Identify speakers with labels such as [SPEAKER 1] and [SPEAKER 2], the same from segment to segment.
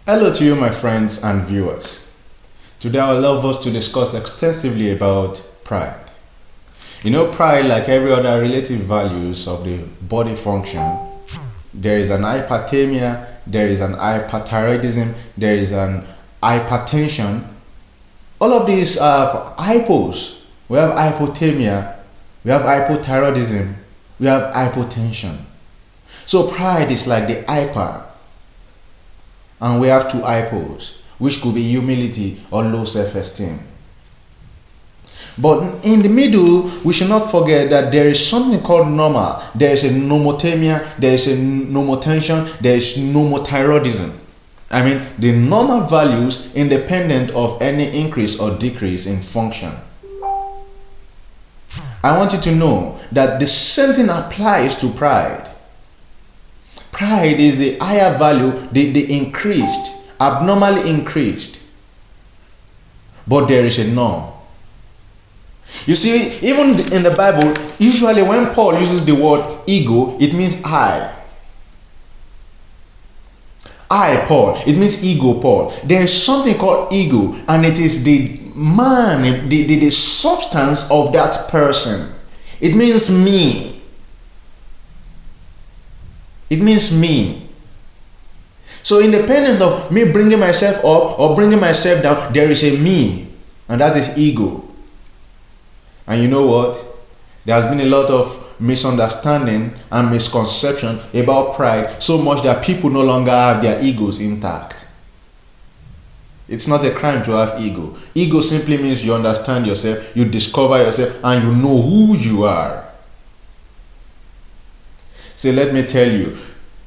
[SPEAKER 1] Hello to you, my friends and viewers. Today I would love us to discuss extensively about pride. Pride, like every other relative values of the body function, there is an hyperthermia, there is an hyperthyroidism, there is an hypertension. All of these are hypos. We have hypothermia, we have hypothyroidism, we have hypotension. So pride is like the hyper. And we have two hypos, which could be humility or low self-esteem. But in the middle, we should not forget that there is something called normal. There is a nomothermia, there is a nomotension, there is nomothyroidism. The normal values independent of any increase or decrease in function. I want you to know that the same thing applies to pride. Pride is the higher value, the increased, abnormally increased. But there is a norm. You see, even in the Bible, usually when Paul uses the word ego, it means I. I, Paul. It means ego, Paul. There is something called ego, and it is the man, the substance of that person. It means me. It means me. So independent of me bringing myself up or bringing myself down, there is a me, and that is ego. And you know what? There has been a lot of misunderstanding and misconception about pride, so much that people no longer have their egos intact. It's not a crime to have ego. Ego simply means you understand yourself, you discover yourself, and you know who you are. So let me tell you,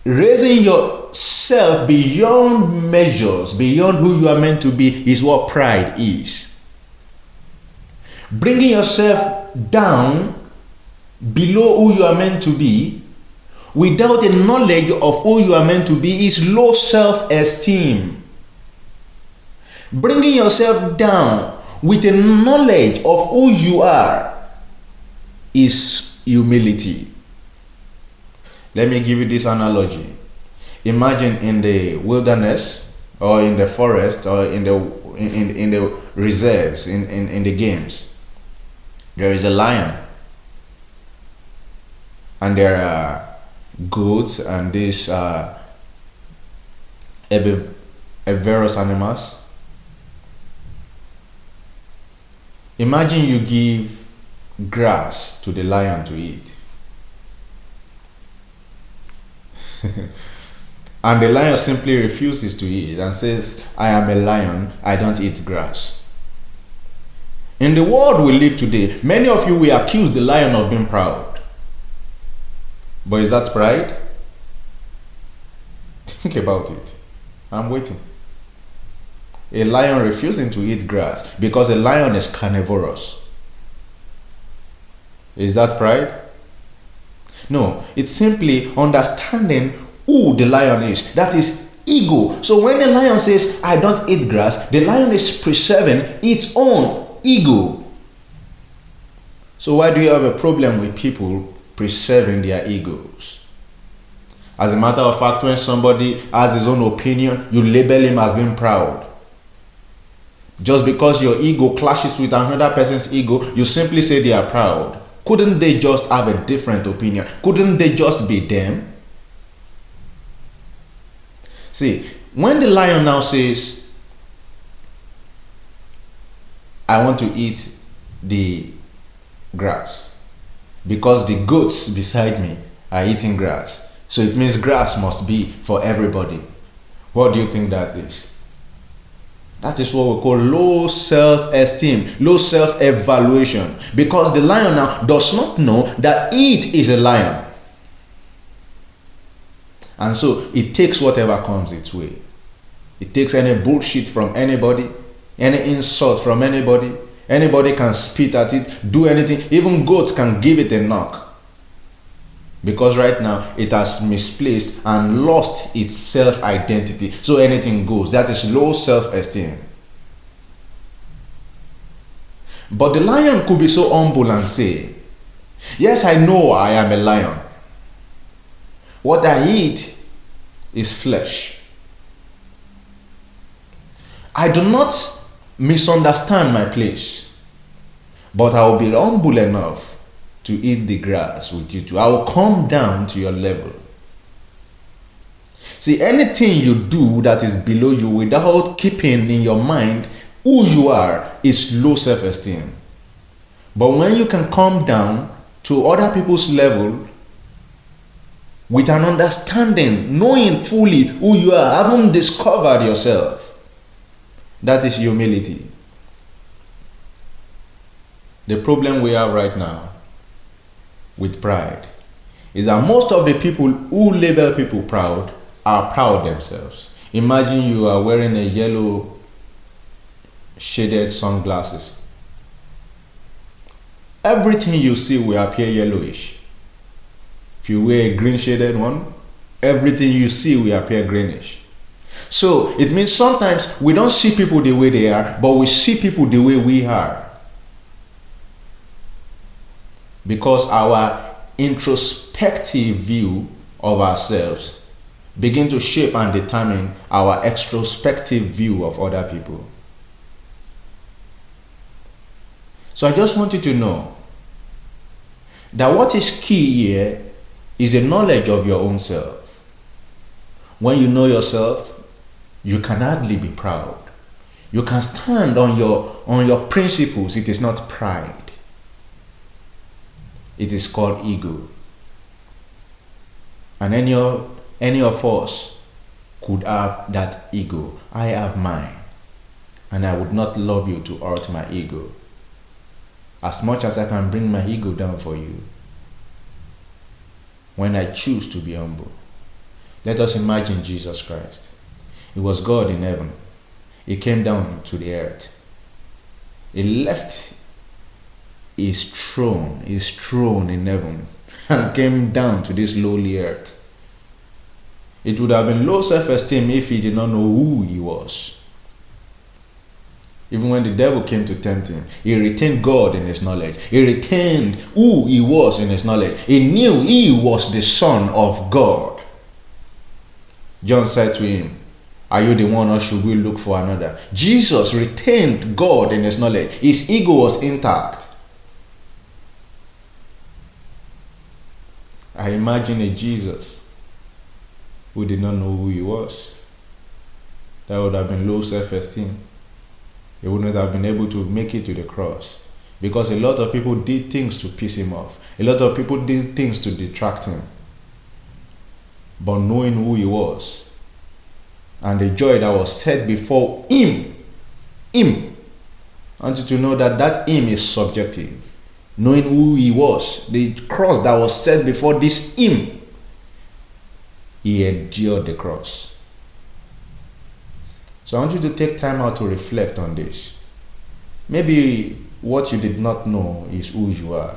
[SPEAKER 1] raising yourself beyond measures, beyond who you are meant to be, is what pride is. Bringing yourself down below who you are meant to be, without a knowledge of who you are meant to be, is low self-esteem. Bringing yourself down with a knowledge of who you are is humility. Let me give you this analogy. Imagine in the wilderness, or in the forest, or in the reserves, in the games, there is a lion, and there are goats and these herbivorous animals. Imagine you give grass to the lion to eat. And the lion simply refuses to eat and says, I am a lion, I don't eat grass. In the world we live today, many of you will accuse the lion of being proud. But is that pride? Think about it. I'm waiting. A lion refusing to eat grass because a lion is carnivorous. Is that pride? No, it's simply understanding who the lion is. That is ego. So when the lion says, I don't eat grass, the lion is preserving its own ego. So why do you have a problem with people preserving their egos? As a matter of fact, when somebody has his own opinion, you label him as being proud. Just because your ego clashes with another person's ego, you simply say they are proud. Couldn't they just have a different opinion? Couldn't they just be them? See, when the lion now says, I want to eat the grass because the goats beside me are eating grass, so it means grass must be for everybody. What do you think that is? That is what we call low self-esteem, low self-evaluation, because the lion now does not know that it is a lion. And so it takes whatever comes its way. It takes any bullshit from anybody, any insult from anybody. Anybody can spit at it, do anything. Even goats can give it a knock. Because right now it has misplaced and lost its self-identity. So anything goes. That is low self-esteem. But the lion could be so humble and say, yes, I know I am a lion. What I eat is flesh. I do not misunderstand my place, but I will be humble enough to eat the grass with you too. I will come down to your level. See, anything you do that is below you without keeping in your mind who you are is low self-esteem. But when you can come down to other people's level with an understanding, knowing fully who you are, having discovered yourself, that is humility. The problem we have right now with pride is that most of the people who label people proud are proud themselves. Imagine you are wearing a yellow shaded sunglasses. Everything you see will appear yellowish. If you wear a green shaded one, everything you see will appear greenish. So it means sometimes we don't see people the way they are, but we see people the way we are. Because our introspective view of ourselves begin to shape and determine our extrospective view of other people. So I just want you to know that what is key here is a knowledge of your own self. When you know yourself, you can hardly be proud. You can stand on your principles. It is not pride. It is called ego. And any of us could have that ego. I have mine. And I would not love you to hurt my ego. As much as I can bring my ego down for you, when I choose to be humble. Let us imagine Jesus Christ. He was God in heaven. He came down to the earth. He left his throne in heaven, and came down to this lowly earth. It would have been low self-esteem if he did not know who he was. Even when the devil came to tempt him, he retained God in his knowledge. He retained who he was in his knowledge. He knew he was the Son of God. John said to him, "Are you the one, or should we look for another?" Jesus retained God in his knowledge. His ego was intact. I imagine a Jesus who did not know who he was. That would have been low self-esteem. He wouldn't have been able to make it to the cross, because a lot of people did things to piss him off. A lot of people did things to detract him. But knowing who he was and the joy that was set before him, I want you to know that him is subjective. Knowing who he was, the cross that was set before this him, he endured the cross. So I want you to take time out to reflect on this. Maybe what you did not know is who you are,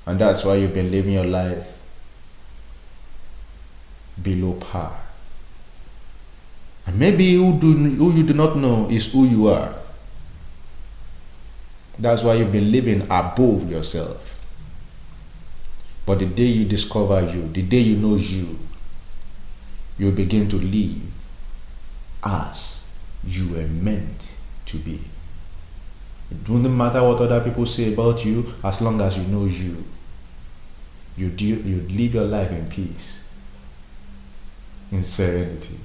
[SPEAKER 1] and that's why you've been living your life below par. And maybe who you do not know is who you are. That's why you've been living above yourself. But the day you discover you, the day you know you begin to live as you were meant to be. It doesn't matter what other people say about you, as long as you know you live your life in peace, in serenity.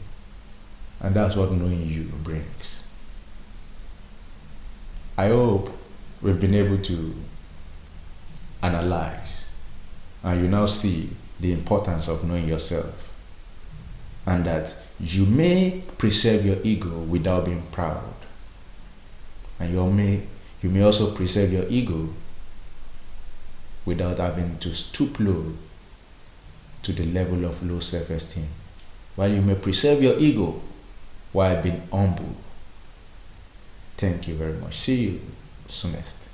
[SPEAKER 1] And that's what knowing you brings. I hope we've been able to analyze, and you now see the importance of knowing yourself, and that you may preserve your ego without being proud, and you may also preserve your ego without having to stoop low to the level of low self-esteem, while you may preserve your ego while being humble. Thank you very much. See you soonest.